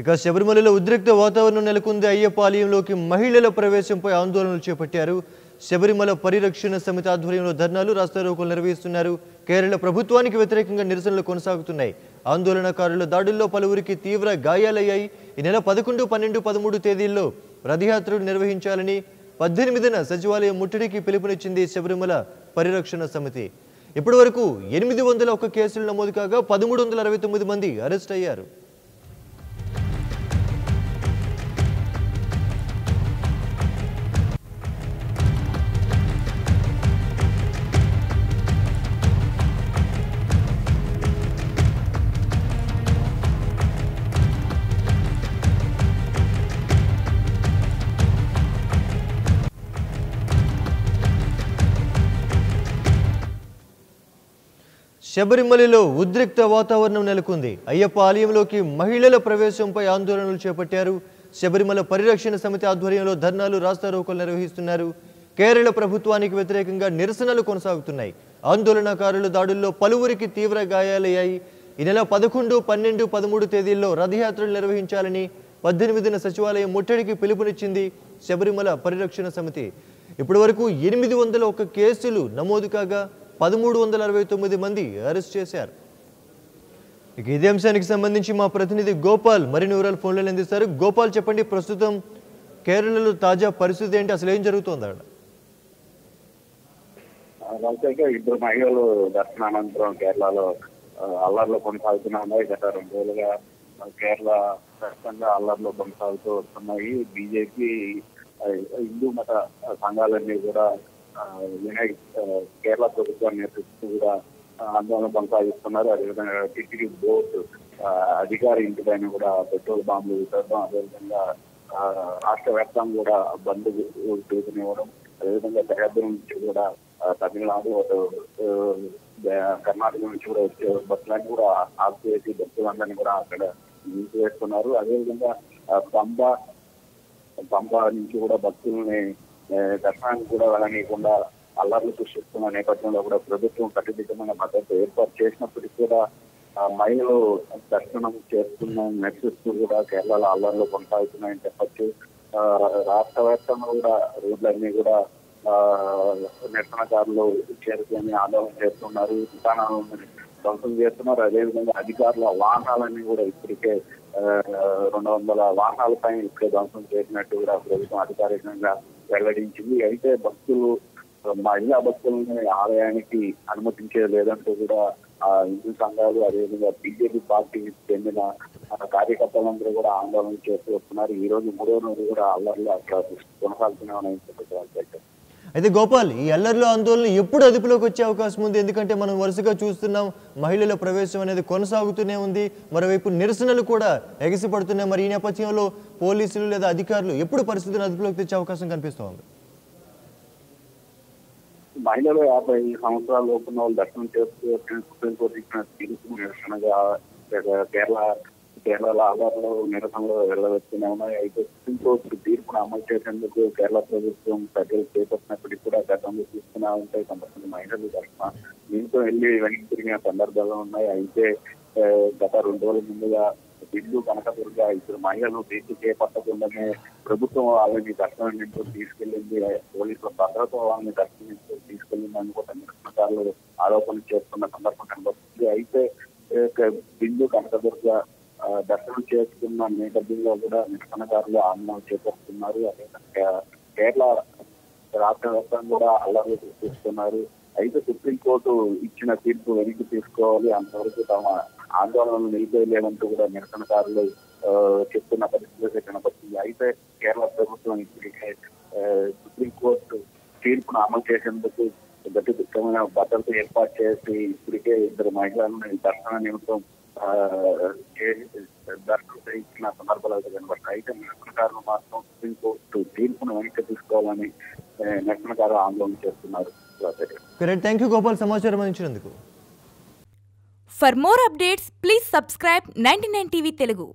ఇక శబరిమలలో ఉద్రిక్త వాతావరణం నెలకొంది. అయ్యప్ప ఆలయంలోకి మహిళల ప్రవేశంపై ఆందోళనలు చేపట్టారు. శబరిమల పరిరక్షణ సమితి ఆధ్వర్యంలో ధర్నాలు, రాస్తారోకోలు నిర్వహిస్తున్నారు. కేరళ ప్రభుత్వానికి వ్యతిరేకంగా నిరసనలు కొనసాగుతున్నాయి. ఆందోళనకారుల దాడుల్లో పలువురికి తీవ్ర గాయాలయ్యాయి. ఈ నెల 11, 12, 13 తేదీల్లో రథయాత్రలు నిర్వహించాలని 18న సచివాలయం ముట్టడికి పిలుపునిచ్చింది శబరిమల పరిరక్షణ సమితి. ఇప్పటి వరకు 801 కేసులు నమోదు కాగా 1369 మంది అరెస్ట్ అయ్యారు. శబరిమలలో ఉద్రిక్త వాతావరణం నెలకొంది. అయ్యప్ప ఆలయంలోకి మహిళల ప్రవేశంపై ఆందోళనలు చేపట్టారు. శబరిమల పరిరక్షణ సమితి ఆధ్వర్యంలో ధర్నాలు, రాస్తారోకోలు నిర్వహిస్తున్నారు. కేరళ ప్రభుత్వానికి వ్యతిరేకంగా నిరసనలు కొనసాగుతున్నాయి. ఆందోళనకారుల దాడుల్లో పలువురికి తీవ్ర గాయాలయ్యాయి. ఈ నెల 11, 12, 13 తేదీల్లో రథయాత్రలు నిర్వహించాలని 18న సచివాలయం ముట్టడికి పిలుపునిచ్చింది శబరిమల పరిరక్షణ సమితి. ఇప్పటి వరకు 801 కేసులు నమోదు కాగా 1369 మంది అరెస్ట్ చేశారు. ఇక ఇదే అంశానికి సంబంధించి మా ప్రతినిధి గోపాల్ మరిన్ని వివరాలు ఫోన్లో అందిస్తారు. గోపాల్, చెప్పండి, ప్రస్తుతం కేరళలో తాజా పరిస్థితి ఏంటి, అసలు ఏం జరుగుతోంది అక్కడ? ఇద్దరు మహిళలు దర్శనానంతరం కేరళలో అల్లర్లు కొనసాగుతున్నాయి. గత 2 రోజులుగా కేరళ వ్యాప్తంగా అల్లర్లు కొనసాగుతూ వస్తున్నాయి. బీజేపీ, హిందూ మత సంఘాలన్నీ కూడా కేరళ ప్రభుత్వాన్ని నేతృత్వం కూడా ఆందోళన కొనసాగిస్తున్నారు. అదేవిధంగా టిటిడి బోర్డు అధికారి ఇంటిపైన కూడా పెట్రోల్ బాంబులు విసరడం, అదేవిధంగా రాష్ట్ర వ్యాప్తంగా కూడా బంద్ పిలుపునివ్వడం, అదేవిధంగా సరిహద్దు నుంచి కూడా తమిళనాడు, కర్ణాటక నుంచి కూడా వచ్చే బస్సులన్నీ కూడా ఆపివేసి భక్తులందరినీ కూడా అక్కడ నిలిపివేస్తున్నారు. అదేవిధంగా పంబ నుంచి కూడా భక్తుల్ని దర్శనానికి కూడా వెళ్ళనీయకుండా అల్లర్లు సృష్టిస్తున్న నేపథ్యంలో కూడా ప్రభుత్వం కట్టుదిట్టమైన భద్రత ఏర్పాటు చేసినప్పటికీ కూడా మహిళలు దర్శనం చేస్తున్న నిరసిస్తూ కూడా కేరళలో అల్లర్లు కొనసాగుతున్నాయని చెప్పచ్చు. రాష్ట్ర వ్యాప్తంగా కూడా రోడ్లన్నీ కూడా నిరసనకారులు చేరుకొని ఆందోళన చేస్తున్నారు, దుకాణాలను ధ్వంసం చేస్తున్నారు. అదేవిధంగా అధికారుల వాహనాలన్నీ కూడా ఇప్పటికే 200 వాహనాల పైన ఇప్పుడే ధ్వంసం చేసినట్టు కూడా ప్రభుత్వం అధికారికంగా వెల్లడించింది. అయితే మహిళా భక్తులని ఆలయానికి అనుమతించే లేదంటూ కూడా హిందూ సంఘాలు, అదేవిధంగా బీజేపీ పార్టీకి చెందిన కార్యకర్తలందరూ కూడా ఆందోళన చేస్తూ వస్తున్నారు. ఈ రోజు 3వ రోజు కూడా అల్లర్లు అక్కడ కొనసాగుతున్నామని చెప్పారు. అయితే గోపాల్, ఈ అల్లర్ల ఆందోళన ఎప్పుడు అదుపులోకి వచ్చే అవకాశం ఉంది? ఎందుకంటే మనం వరుసగా చూస్తున్నాం, మహిళల ప్రవేశం అనేది కొనసాగుతూనే ఉంది, మరోవైపు నిరసనలు కూడా ఎగిసిపడుతున్నాయి. మరి ఈ నేపథ్యంలో పోలీసులు లేదా అధికారులు ఎప్పుడు పరిస్థితులను అదుపులోకి తెచ్చే అవకాశం కనిపిస్తోంది? మహిళలు 50 సంవత్సరాల లోపున్న వాళ్ళు దర్శనం చేస్తూ సుప్రీంకోర్టు ఇచ్చిన తీర్పు నిరసనగా కేరళ ఆధారంలో నిరసనలు వెళ్ళవచ్చునే ఉన్నాయి. అయితే సుప్రీంకోర్టు తీర్పును అమలు చేసేందుకు కేరళ ప్రభుత్వం చర్యలు చేపట్టినప్పటికీ కూడా గతంలో చూస్తూనే ఉంటాయి. కొంతమంది మహిళలు దీంతో వెళ్ళి వెనక్కి తిరిగిన సందర్భాలు ఉన్నాయి. అయితే గత 2 రోజుల ముందుగా బిల్లు కనకదుర్గ ఇద్దరు మహిళలు దీన్ని చేపట్టకుండానే ప్రభుత్వం వాళ్ళని దర్శనం నింటూ తీసుకెళ్లింది, పోలీసుల భద్రత వాళ్ళని దర్శనం నింటూ తీసుకెళ్లిందని కూడా నిరసనకారులు ఆరోపణలు చేస్తున్న సందర్భం కనబడుతుంది. అయితే బిల్లు కనకదుర్గ దర్శనం చేసుకున్న నేపథ్యంలో కూడా నిరసనకారులు ఆందోళన చేపడుతున్నారు. అదేవిధంగా కేరళ రాష్ట్ర వ్యాప్తంగా కూడా అల్లర్లు సృష్టిస్తున్నారు. అయితే సుప్రీంకోర్టు ఇచ్చిన తీర్పు వెనక్కి తీసుకోవాలి, అంతవరకు తమ ఆందోళనలు నిలిపేయలేదంటూ కూడా నిరసనకారులు చెప్తున్న పరిస్థితి కనబడుతుంది. అయితే కేరళ ప్రభుత్వం ఇప్పటికే సుప్రీంకోర్టు తీర్పును అమలు చేసేందుకు గట్టిదిట్టమైన భద్రత ఏర్పాటు చేసి ఇప్పటికే 2 మహిళలను దర్శన నిమిత్తం దర్శనం చేయించిన సందర్భాలు అయితే కనబడతాయి. అయితే నిరసనకారులు మాత్రం సుప్రీంకోర్టు తీర్పును వెనక్కి తీసుకోవాలని నిరసనకారులు ఆందోళన చేస్తున్నారు. థ్యాంక్ యూ గోపాల్, సమాచారం అందించినందుకు. For more updates, please subscribe 99 TV Telugu.